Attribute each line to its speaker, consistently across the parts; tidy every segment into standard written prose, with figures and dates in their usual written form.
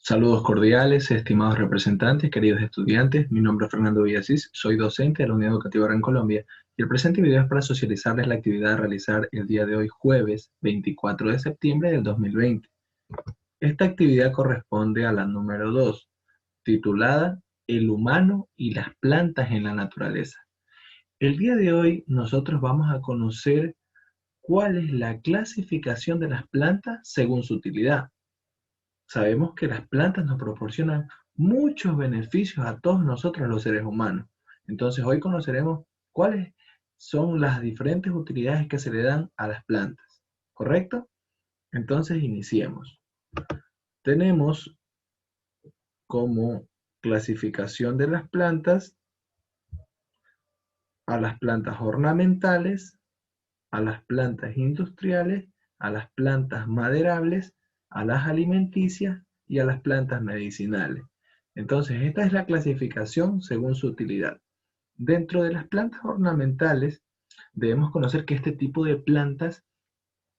Speaker 1: Saludos cordiales, estimados representantes, queridos estudiantes. Mi nombre es Fernando Villasís, soy docente de la Unidad Educativa Gran Colombia y el presente video es para socializarles la actividad a realizar el día de hoy, jueves 24 de septiembre del 2020. Esta actividad corresponde a la número 2, titulada El humano y las plantas en la naturaleza. El día de hoy nosotros vamos a conocer cuál es la clasificación de las plantas según su utilidad. Sabemos que las plantas nos proporcionan muchos beneficios a todos nosotros los seres humanos. Entonces hoy conoceremos cuáles son las diferentes utilidades que se le dan a las plantas. ¿Correcto? Entonces iniciemos. Tenemos como clasificación de las plantas a las plantas ornamentales, a las plantas industriales, a las plantas maderables, a las alimenticias y a las plantas medicinales. Entonces, esta es la clasificación según su utilidad. Dentro de las plantas ornamentales, debemos conocer que este tipo de plantas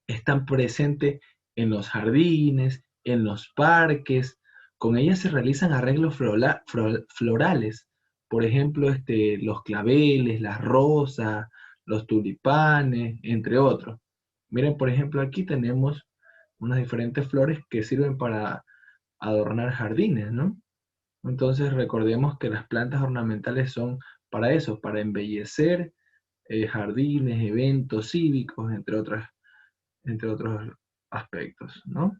Speaker 1: están presentes en los jardines, en los parques. Con ellas se realizan arreglos florales. Por ejemplo, los claveles, las rosas, los tulipanes, entre otros. Miren, por ejemplo, aquí tenemos unas diferentes flores que sirven para adornar jardines, ¿no? Entonces recordemos que las plantas ornamentales son para eso, para embellecer jardines, eventos cívicos, entre otros aspectos, ¿no?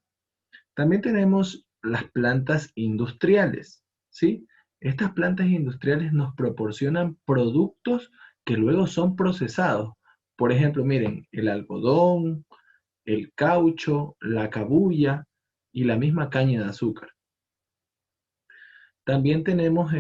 Speaker 1: También tenemos las plantas industriales, ¿sí? Estas plantas industriales nos proporcionan productos que luego son procesados. Por ejemplo, miren, el algodón, el caucho, la cabuya y la misma caña de azúcar. También tenemos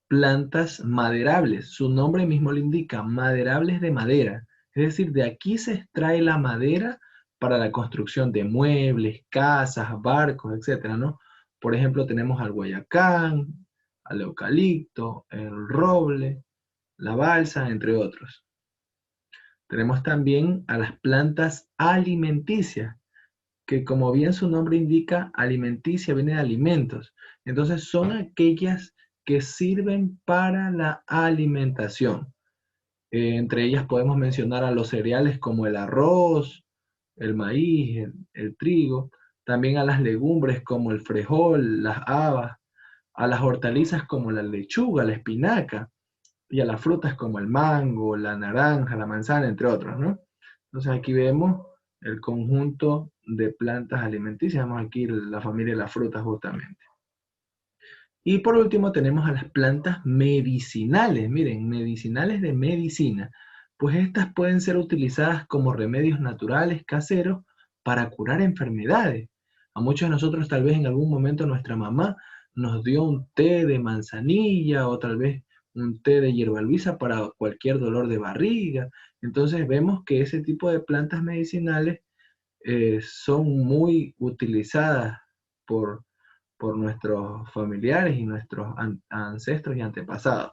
Speaker 1: plantas maderables. Su nombre mismo lo indica, maderables de madera. Es decir, de aquí se extrae la madera para la construcción de muebles, casas, barcos, etcétera, ¿no? Por ejemplo, tenemos al guayacán, al eucalipto, el roble, la balsa, entre otros. Tenemos también a las plantas alimenticias, que como bien su nombre indica, alimenticia viene de alimentos. Entonces son aquellas que sirven para la alimentación. Entre ellas podemos mencionar a los cereales como el arroz, el maíz, el trigo, también a las legumbres como el frijol, las habas, a las hortalizas como la lechuga, la espinaca, y a las frutas como el mango, la naranja, la manzana, entre otros, ¿no? Entonces aquí vemos el conjunto de plantas alimenticias, vemos aquí la familia de las frutas justamente. Y por último tenemos a las plantas medicinales, miren, medicinales de medicina, pues estas pueden ser utilizadas como remedios naturales caseros para curar enfermedades. A muchos de nosotros tal vez en algún momento nuestra mamá nos dio un té de manzanilla o tal vez un té de hierba luisa para cualquier dolor de barriga. Entonces vemos que ese tipo de plantas medicinales son muy utilizadas por nuestros familiares y nuestros ancestros y antepasados.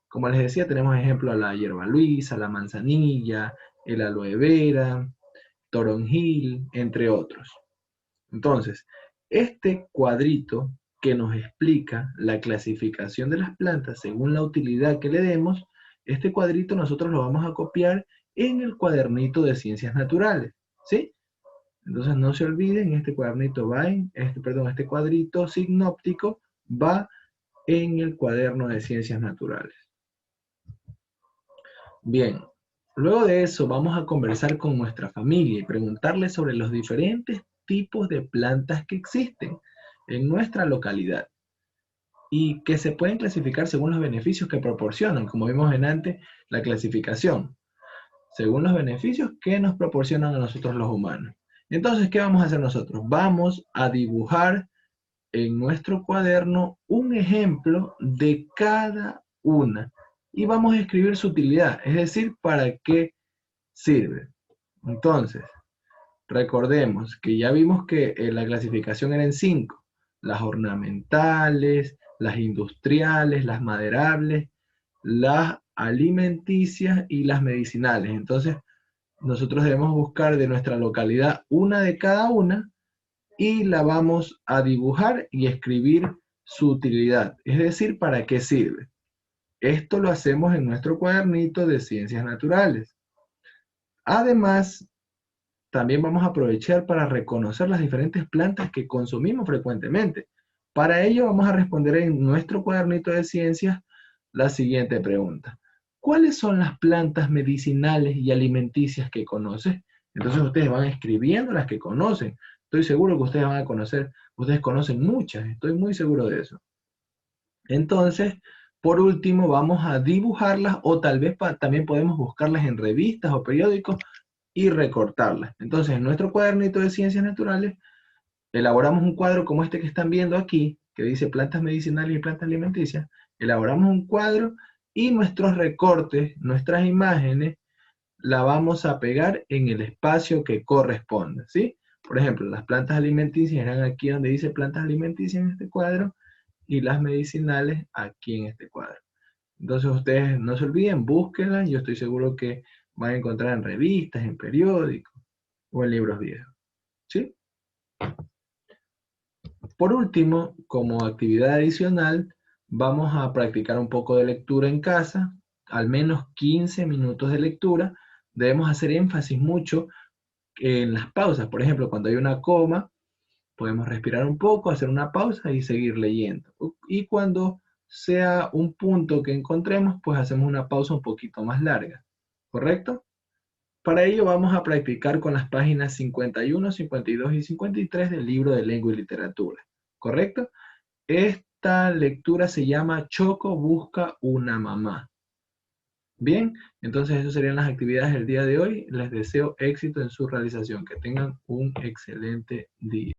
Speaker 1: Como les decía, tenemos ejemplo a la hierba luisa, la manzanilla, el aloe vera, toronjil, entre otros. Entonces, este cuadrito que nos explica la clasificación de las plantas según la utilidad que le demos, este cuadrito nosotros lo vamos a copiar en el cuadernito de ciencias naturales, ¿sí? Entonces no se olviden, este cuadernito va en, este cuadrito sinóptico va en el cuaderno de ciencias naturales. Bien, luego de eso vamos a conversar con nuestra familia y preguntarles sobre los diferentes tipos de plantas que existen en nuestra localidad y que se pueden clasificar según los beneficios que proporcionan, como vimos en antes, la clasificación, según los beneficios que nos proporcionan a nosotros los humanos. Entonces, ¿qué vamos a hacer nosotros? Vamos a dibujar en nuestro cuaderno un ejemplo de cada una y vamos a escribir su utilidad, es decir, para qué sirve. Entonces, recordemos que ya vimos que la clasificación era en 5, las ornamentales, las industriales, las maderables, las alimenticias y las medicinales. Entonces, nosotros debemos buscar de nuestra localidad una de cada una y la vamos a dibujar y escribir su utilidad, es decir, para qué sirve. Esto lo hacemos en nuestro cuadernito de ciencias naturales. Además, también vamos a aprovechar para reconocer las diferentes plantas que consumimos frecuentemente. Para ello vamos a responder en nuestro cuadernito de ciencias la siguiente pregunta. ¿Cuáles son las plantas medicinales y alimenticias que conoces? Entonces ustedes van escribiendo las que conocen. Estoy seguro que ustedes van a conocer, ustedes conocen muchas, estoy muy seguro de eso. Entonces, por último, vamos a dibujarlas o tal vez también podemos buscarlas en revistas o periódicos y recortarlas. Entonces, en nuestro cuadernito de ciencias naturales, elaboramos un cuadro como este que están viendo aquí, que dice plantas medicinales y plantas alimenticias. Elaboramos un cuadro y nuestros recortes, nuestras imágenes, la vamos a pegar en el espacio que corresponde, ¿sí? Por ejemplo, las plantas alimenticias eran aquí donde dice plantas alimenticias en este cuadro y las medicinales aquí en este cuadro. Entonces ustedes no se olviden, búsquenlas, yo estoy seguro que van a encontrar en revistas, en periódicos o en libros viejos, ¿sí? Por último, como actividad adicional, vamos a practicar un poco de lectura en casa, al menos 15 minutos de lectura. Debemos hacer énfasis mucho en las pausas. Por ejemplo, cuando hay una coma, podemos respirar un poco, hacer una pausa y seguir leyendo. Y cuando sea un punto que encontremos, pues hacemos una pausa un poquito más larga. ¿Correcto? Para ello vamos a practicar con las páginas 51, 52 y 53 del libro de lengua y literatura. ¿Correcto? Esta lectura se llama Choco busca una mamá. Bien, entonces esas serían las actividades del día de hoy. Les deseo éxito en su realización. Que tengan un excelente día.